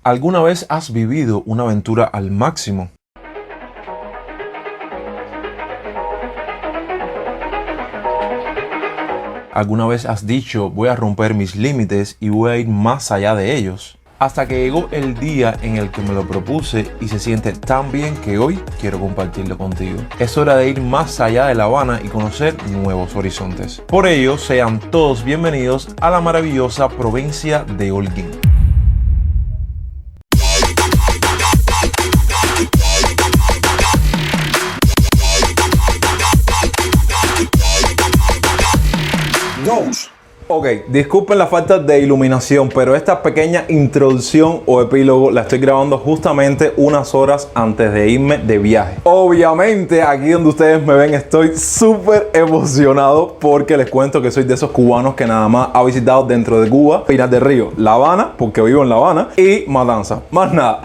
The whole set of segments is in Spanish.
¿Alguna vez has vivido una aventura al máximo? ¿Alguna vez has dicho voy a romper mis límites y voy a ir más allá de ellos? Hasta que llegó el día en el que me lo propuse y se siente tan bien que hoy quiero compartirlo contigo. Es hora de ir más allá de La Habana y conocer nuevos horizontes. Por ello, sean todos bienvenidos a la maravillosa provincia de Holguín. Ok, disculpen la falta de iluminación, pero esta pequeña introducción o epílogo la estoy grabando justamente unas horas antes de irme de viaje. Obviamente, aquí donde ustedes me ven estoy súper emocionado porque les cuento que soy de esos cubanos que nada más ha visitado dentro de Cuba Pinar del Río, La Habana, porque vivo en La Habana, y Matanzas, más nada.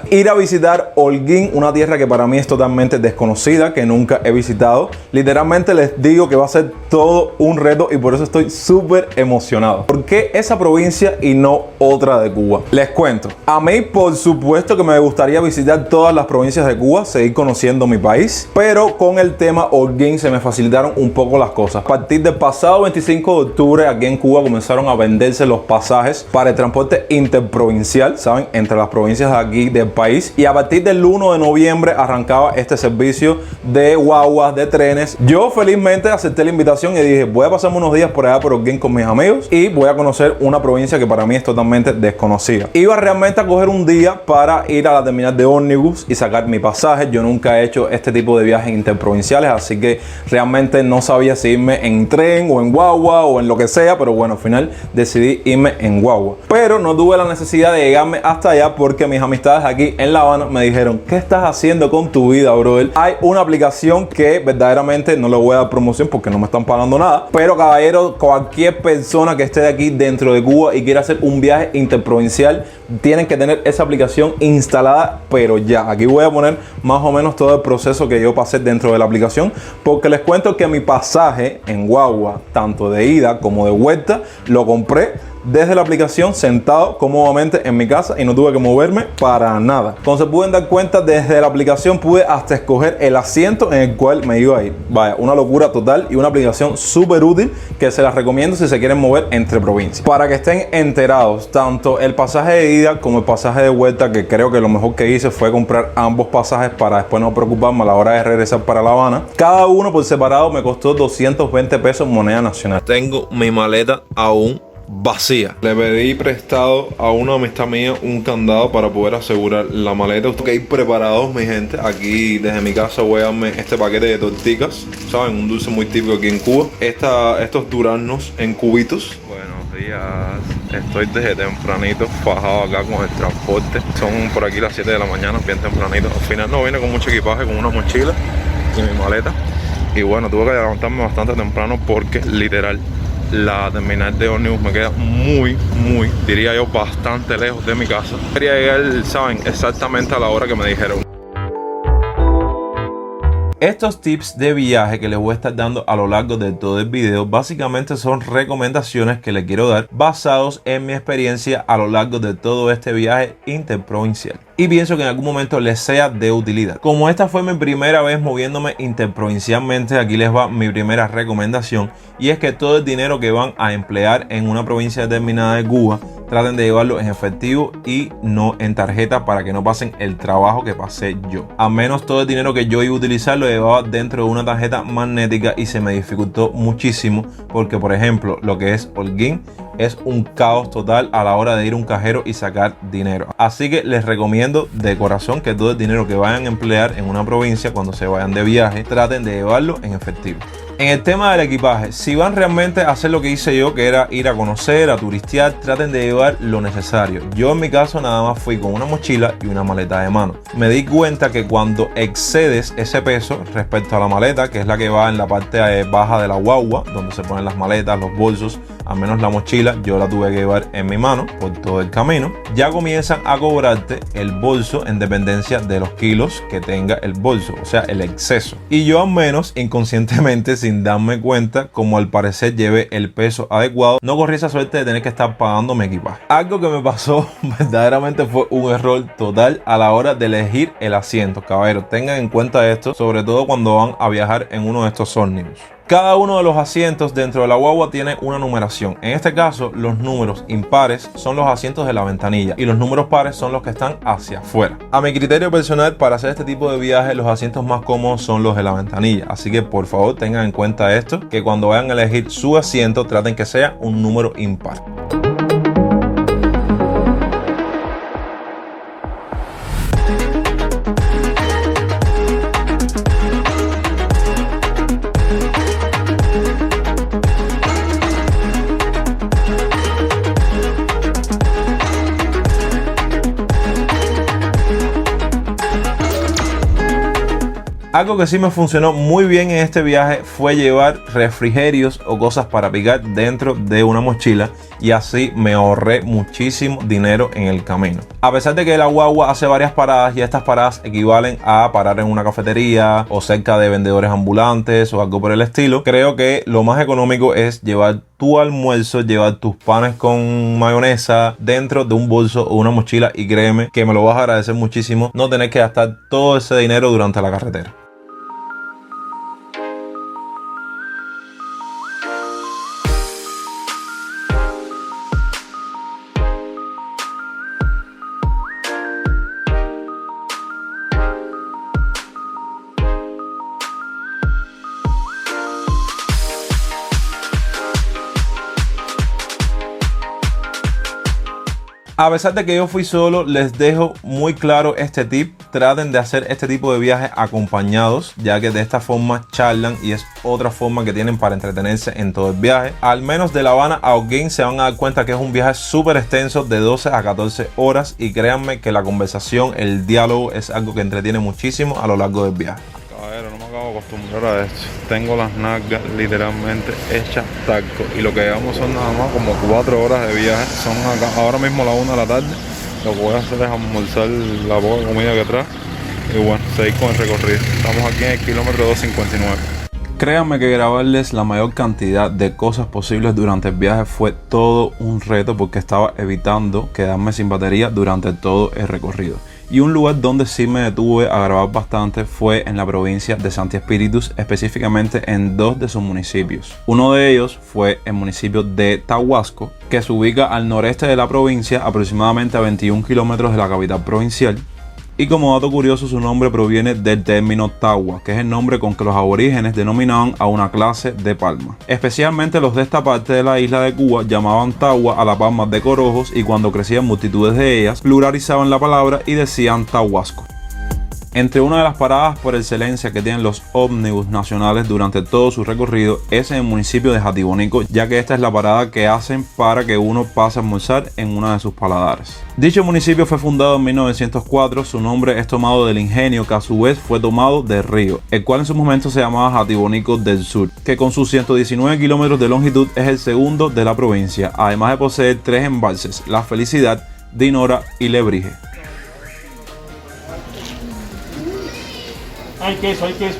Ir a visitar Holguín, una tierra que para mí es totalmente desconocida, que nunca he visitado. Literalmente les digo que va a ser todo un reto y por eso estoy súper emocionado. ¿Por qué esa provincia y no otra de Cuba? Les cuento. A mí, por supuesto que me gustaría visitar todas las provincias de Cuba, seguir conociendo mi país, pero con el tema Holguín se me facilitaron un poco las cosas. A partir del pasado 25 de octubre, aquí en Cuba comenzaron a venderse los pasajes para el transporte interprovincial, ¿saben? Entre las provincias de aquí del país. Y a partir del 1 de noviembre arrancaba este servicio de guaguas, de trenes. Yo felizmente acepté la invitación y dije, voy a pasarme unos días por allá por Holguín con mis amigos y voy a conocer una provincia que para mí es totalmente desconocida. Iba realmente a coger un día para ir a la terminal de ómnibus y sacar mi pasaje. Yo nunca he hecho este tipo de viajes interprovinciales, así que realmente no sabía si irme en tren o en guagua o en lo que sea, pero bueno, al final decidí irme en guagua. Pero no tuve la necesidad de llegarme hasta allá porque mis amistades aquí en La Habana me dijeron, ¿qué estás haciendo con tu vida, brother? Hay una aplicación que verdaderamente no le voy a dar promoción porque no me están pagando nada, pero caballero, cualquier persona que esté de aquí dentro de Cuba y quiera hacer un viaje interprovincial tienen que tener esa aplicación instalada, pero ya. Aquí voy a poner más o menos todo el proceso que yo pasé dentro de la aplicación, porque les cuento que mi pasaje en guagua, tanto de ida como de vuelta, lo compré desde la aplicación sentado cómodamente en mi casa y no tuve que moverme para nada. Entonces pueden dar cuenta, desde la aplicación pude hasta escoger el asiento en el cual me iba a ir. Vaya, una locura total y una aplicación súper útil que se las recomiendo si se quieren mover entre provincias. Para que estén enterados, tanto el pasaje de ida como el pasaje de vuelta, que creo que lo mejor que hice fue comprar ambos pasajes para después no preocuparme a la hora de regresar para La Habana. Cada uno por separado me costó 220 pesos moneda nacional. Tengo mi maleta aún vacía. Le pedí prestado a una amistad mía un candado para poder asegurar la maleta. Tengo que ir preparados, mi gente. Aquí desde mi casa voy a darme este paquete de torticas, ¿saben? Un dulce muy típico aquí en Cuba. Estos duraznos en cubitos. Buenos días. Estoy desde tempranito fajado acá con el transporte. Son por aquí las 7 de la mañana, bien tempranito. Al final no vine con mucho equipaje, con una mochila y mi maleta. Y bueno, tuve que levantarme bastante temprano porque literal la terminal de ómnibus me queda muy, diría yo, bastante lejos de mi casa. Quería llegar, saben, exactamente a la hora que me dijeron. Estos tips de viaje que les voy a estar dando a lo largo de todo el video básicamente son recomendaciones que les quiero dar basados en mi experiencia a lo largo de todo este viaje interprovincial. Y pienso que en algún momento les sea de utilidad. Como esta fue mi primera vez moviéndome interprovincialmente, aquí les va mi primera recomendación, y es que todo el dinero que van a emplear en una provincia determinada de Cuba, traten de llevarlo en efectivo y no en tarjeta para que no pasen el trabajo que pasé yo. Al menos todo el dinero que yo iba a utilizar lo llevaba dentro de una tarjeta magnética y se me dificultó muchísimo porque, por ejemplo, lo que es Holguín es un caos total a la hora de ir a un cajero y sacar dinero. Así que les recomiendo de corazón que todo el dinero que vayan a emplear en una provincia cuando se vayan de viaje, traten de llevarlo en efectivo. En el tema del equipaje, si van realmente a hacer lo que hice yo, que era ir a conocer, a turistear, traten de llevar lo necesario. Yo en mi caso nada más fui con una mochila y una maleta de mano. Me di cuenta que cuando excedes ese peso respecto a la maleta, que es la que va en la parte baja de la guagua, donde se ponen las maletas, los bolsos, al menos la mochila yo la tuve que llevar en mi mano por todo el camino, ya comienzan a cobrarte el bolso en dependencia de los kilos que tenga el bolso, o sea, el exceso. Y yo al menos inconscientemente, sin darme cuenta, como al parecer llevé el peso adecuado, no corrí esa suerte de tener que estar pagando mi equipaje. Algo que me pasó verdaderamente fue un error total a la hora de elegir el asiento. Caballeros, tengan en cuenta esto, sobre todo cuando van a viajar en uno de estos ómnibus. Cada uno de los asientos dentro de la guagua tiene una numeración. En este caso, los números impares son los asientos de la ventanilla y los números pares son los que están hacia afuera. A mi criterio personal, para hacer este tipo de viaje, los asientos más cómodos son los de la ventanilla. Así que por favor tengan en cuenta esto, que cuando vayan a elegir su asiento, traten que sea un número impar. Algo que sí me funcionó muy bien en este viaje fue llevar refrigerios o cosas para picar dentro de una mochila, y así me ahorré muchísimo dinero en el camino. A pesar de que la guagua hace varias paradas y estas paradas equivalen a parar en una cafetería o cerca de vendedores ambulantes o algo por el estilo, creo que lo más económico es llevar tu almuerzo, llevar tus panes con mayonesa dentro de un bolso o una mochila, y créeme que me lo vas a agradecer muchísimo no tener que gastar todo ese dinero durante la carretera. A pesar de que yo fui solo, les dejo muy claro este tip: traten de hacer este tipo de viajes acompañados, ya que de esta forma charlan y es otra forma que tienen para entretenerse en todo el viaje. Al menos de La Habana a Holguín se van a dar cuenta que es un viaje súper extenso de 12 a 14 horas, y créanme que la conversación, el diálogo es algo que entretiene muchísimo a lo largo del viaje. Caballero, no me acabo de acostumbrar a esto. Tengo las nalgas literalmente hechas taco, y lo que llevamos son nada más como 4 horas de viaje. Son acá, ahora mismo las 1 de la tarde. Lo que voy a hacer es almorzar la poca comida que trae y bueno, seguir con el recorrido. Estamos aquí en el kilómetro 259. Créanme que grabarles la mayor cantidad de cosas posibles durante el viaje fue todo un reto, porque estaba evitando quedarme sin batería durante todo el recorrido. Y un lugar donde sí me detuve a grabar bastante fue en la provincia de Santi Espíritus, específicamente en 2 de sus municipios. Uno de ellos fue el municipio de Tahuasco, que se ubica al noreste de la provincia, aproximadamente a 21 kilómetros de la capital provincial. Y como dato curioso, su nombre proviene del término tagua, que es el nombre con que los aborígenes denominaban a una clase de palma. Especialmente los de esta parte de la isla de Cuba llamaban tagua a la palma de corojos, y cuando crecían multitudes de ellas, pluralizaban la palabra y decían tahuasco. Entre una de las paradas por excelencia que tienen los ómnibus nacionales durante todo su recorrido es en el municipio de Jatibonico, ya que esta es la parada que hacen para que uno pase a almorzar en una de sus paladares. Dicho municipio fue fundado en 1904, su nombre es tomado del ingenio que a su vez fue tomado del río, el cual en su momento se llamaba Jatibonico del Sur, que con sus 119 kilómetros de longitud es el segundo de la provincia, además de poseer 3 embalses: La Felicidad, Dinora y Lebrige. Hay queso, hay queso.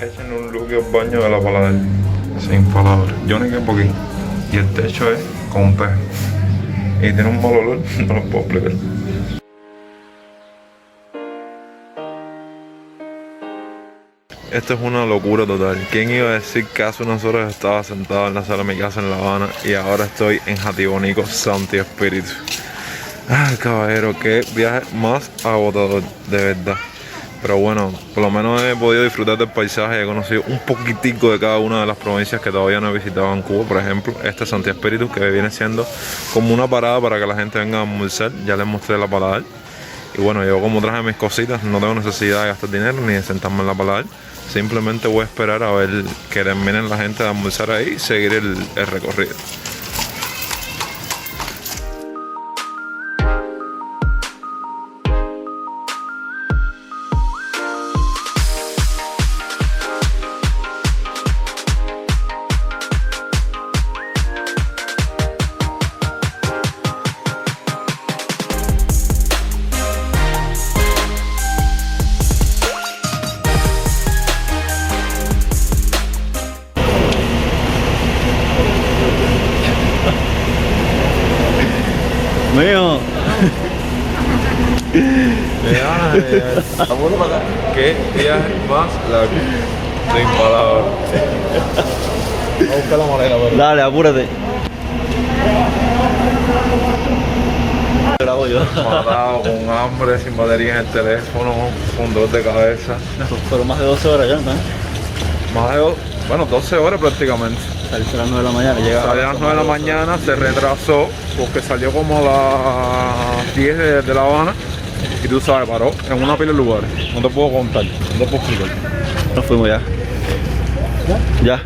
Echen un look al baño de la paladera. Sin palabras. Yo ni quepo aquí. Y el techo es con pez. Y tiene un mal olor, no lo puedo explicar. Esto es una locura total. ¿Quién iba a decir que hace unas horas estaba sentado en la sala de mi casa en La Habana y ahora estoy en Jatibonico, Santi Espíritu? Ay, caballero, qué viaje más agotador, de verdad. Pero bueno, por lo menos he podido disfrutar del paisaje. He conocido un poquitico de cada una de las provincias que todavía no he visitado en Cuba. Por ejemplo, este Santi Espíritu, que viene siendo como una parada para que la gente venga a almorzar. Ya les mostré la paladar. Y bueno, yo como traje mis cositas, no tengo necesidad de gastar dinero ni de sentarme en la paladar. Simplemente voy a esperar a ver que terminen la gente de almorzar ahí y seguir el recorrido. ¿Qué viaje más largo? Sin palabras. Vamos a buscar la maleta, pero. Dale, apúrate. Grabo yo. Matado, con hambre, sin batería en el teléfono, con dolor de cabeza. Fueron más de 12 horas ya, ¿no? Más de, bueno, 12 horas prácticamente. Saliste a las 9 de la mañana, llega. Salió a las 9 de la mañana, se retrasó porque salió como a las 10 de La Habana. Y tú sabes, paró en una pila de lugares. No te puedo contar, no te puedo explicar. Nos fuimos ya. ¿Ya?